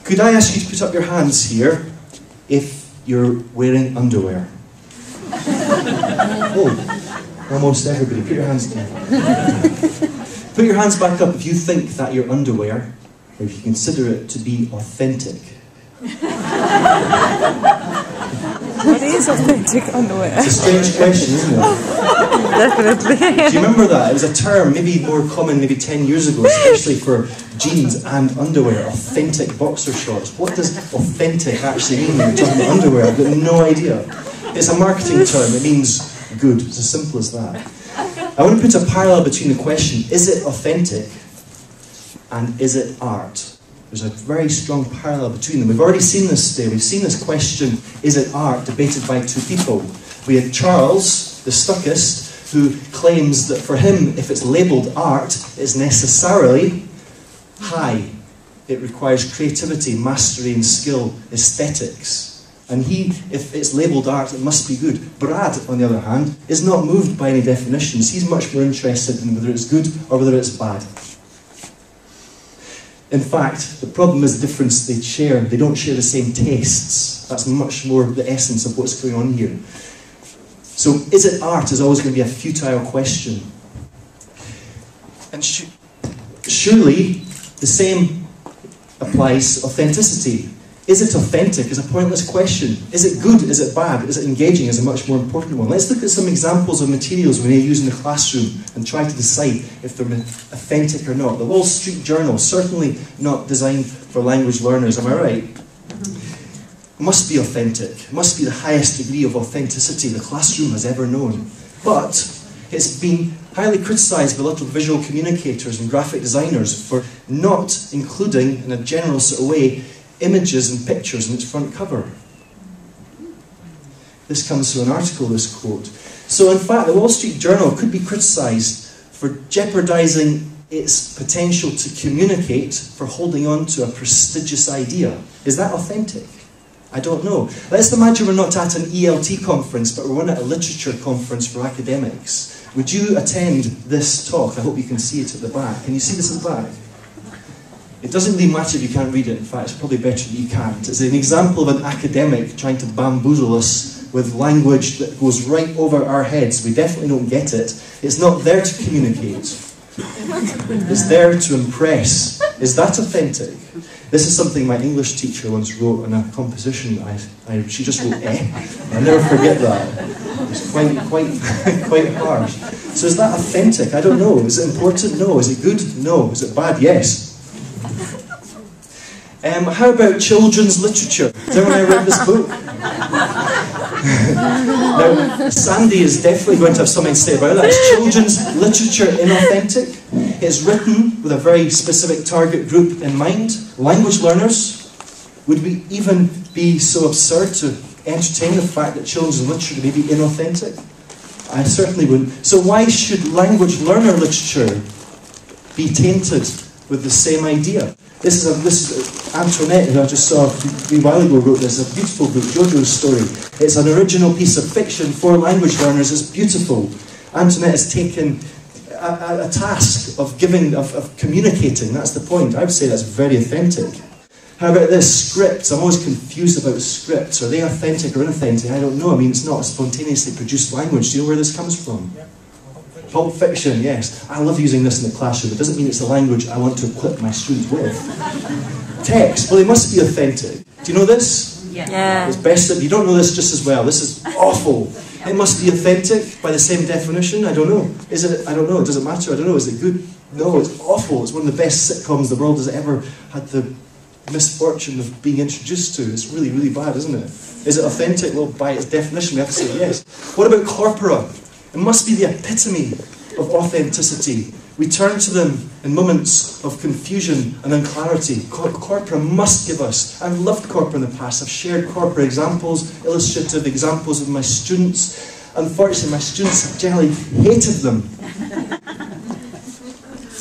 Could I ask you to put up your hands here if you're wearing underwear? Oh, almost everybody. Put your hands down. Put your hands back up if you think that your underwear, or if you consider it to be authentic. What is authentic underwear? It's a strange question, isn't it? Definitely. Do you remember that? It was a term, maybe more common maybe 10 years ago, especially for jeans and underwear. Authentic boxer shorts. What does authentic actually mean when you're talking about underwear? I've got no idea. It's a marketing term. It means good. It's as simple as that. I want to put a parallel between the question, is it authentic, and is it art? There's a very strong parallel between them. We've already seen this today. We've seen this question, is it art, debated by two people. We had Charles, the stuckist, who claims that for him, if it's labelled art, it's necessarily high. It requires creativity, mastery and skill, aesthetics. And if it's labelled art, it must be good. Brad, on the other hand, is not moved by any definitions. He's much more interested in whether it's good or whether it's bad. In fact, the problem is the difference they share. They don't share the same tastes. That's much more the essence of what's going on here. So, is it art is always going to be a futile question. And surely, the same applies to authenticity. Is it authentic is a pointless question. Is it good? Is it bad? Is it engaging? Is a much more important one. Let's look at some examples of materials we may use in the classroom and try to decide if they're authentic or not. The Wall Street Journal, certainly not designed for language learners, am I right? Must be authentic. Must be the highest degree of authenticity the classroom has ever known. But it's been highly criticised by little visual communicators and graphic designers for not including, in a general sort of way, images and pictures in its front cover. This comes from an article, this quote. So in fact, the Wall Street Journal could be criticised for jeopardising its potential to communicate, for holding on to a prestigious idea. Is that authentic? I don't know. Let's imagine we're not at an ELT conference, but we're at a literature conference for academics. Would you attend this talk? I hope you can see it at the back. Can you see this at the back? It doesn't really matter if you can't read it. In fact, it's probably better that you can't. It's an example of an academic trying to bamboozle us with language that goes right over our heads. We definitely don't get it. It's not there to communicate. It's there to impress. Is that authentic? This is something my English teacher once wrote in a composition. She just wrote I'll never forget that. It's quite harsh. So is that authentic? I don't know. Is it important? No. Is it good? No. Is it bad? Yes. How about children's literature? Has anyone read this book? Now, Sandy is definitely going to have something to say about that. Is children's literature inauthentic? It's written with a very specific target group in mind, language learners. Would we even be so absurd to entertain the fact that children's literature may be inauthentic? I certainly wouldn't. So why should language learner literature be tainted with the same idea? This is Antoinette, who I just saw a while ago, wrote this. A beautiful book, Jojo's Story. It's an original piece of fiction for language learners. It's beautiful. Antoinette has taken a task of communicating. That's the point. I would say that's very authentic. How about this? Scripts. I'm always confused about scripts. Are they authentic or inauthentic? I don't know. I mean, it's not a spontaneously produced language. Do you know where this comes from? Yeah. Pulp Fiction, yes. I love using this in the classroom. It doesn't mean it's the language I want to equip my students with. Text, well, they must be authentic. Do you know this? Yeah. It's best that you don't know this just as well. This is awful. It must be authentic by the same definition. I don't know. Is it? I don't know. Does it matter? I don't know. Is it good? No, it's awful. It's one of the best sitcoms the world has ever had the misfortune of being introduced to. It's really, really bad, isn't it? Is it authentic? Well, by its definition, we have to say yes. What about corpora? It must be the epitome of authenticity. We turn to them in moments of confusion and unclarity. Corpora must give us. I've loved corpora in the past. I've shared corpora examples, illustrative examples with my students. Unfortunately, my students have generally hated them.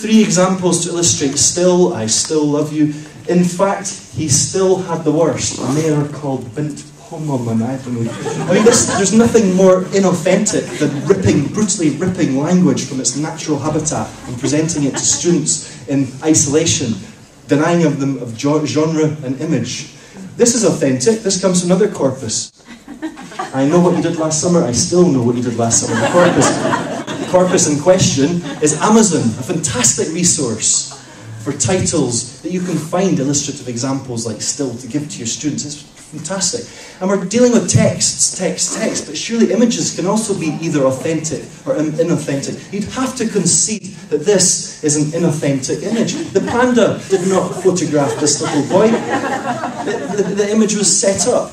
3 examples to illustrate. Still, I still love you. In fact, he still had the worst. A mayor called Bint Pomum, and I don't know. I mean, there's nothing more inauthentic than brutally ripping language from its natural habitat and presenting it to students in isolation. denying of them of genre and image. This is authentic. This comes from another corpus. I know what you did last summer. I still know what you did last summer. The corpus in question is Amazon, a fantastic resource for titles that you can find illustrative examples like still to give to your students. It's fantastic. And we're dealing with text, but surely images can also be either authentic or inauthentic. You'd have to concede that this is an inauthentic image. The panda did not photograph this little boy. The image was set up.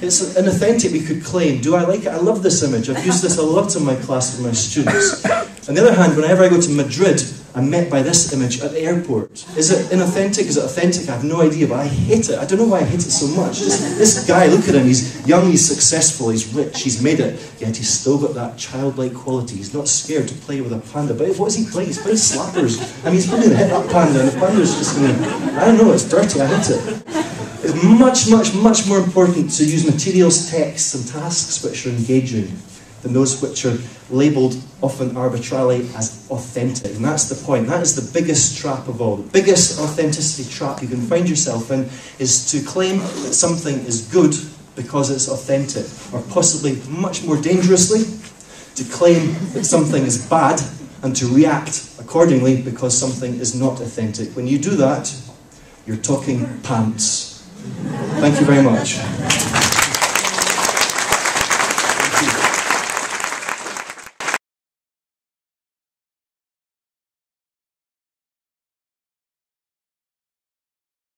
It's inauthentic, we could claim. Do I like it? I love this image. I've used this a lot in my class with my students. On the other hand, whenever I go to Madrid, I'm met by this image at the airport. Is it inauthentic? Is it authentic? I have no idea, but I hate it. I don't know why I hate it so much. This guy, look at him. He's young, he's successful, he's rich, he's made it. Yet he's still got that childlike quality. He's not scared to play with a panda. But what is he playing? He's playing slappers. I mean, he's probably going to hit that panda, and the panda's just going to... I don't know, it's dirty, I hate it. It's much more important to use materials, texts and tasks which are engaging than those which are labelled often arbitrarily as authentic. And that's the point. That is the biggest trap of all. The biggest authenticity trap you can find yourself in is to claim that something is good because it's authentic, or possibly much more dangerously, to claim that something is bad and to react accordingly because something is not authentic. When you do that, you're talking pants. Thank you very much.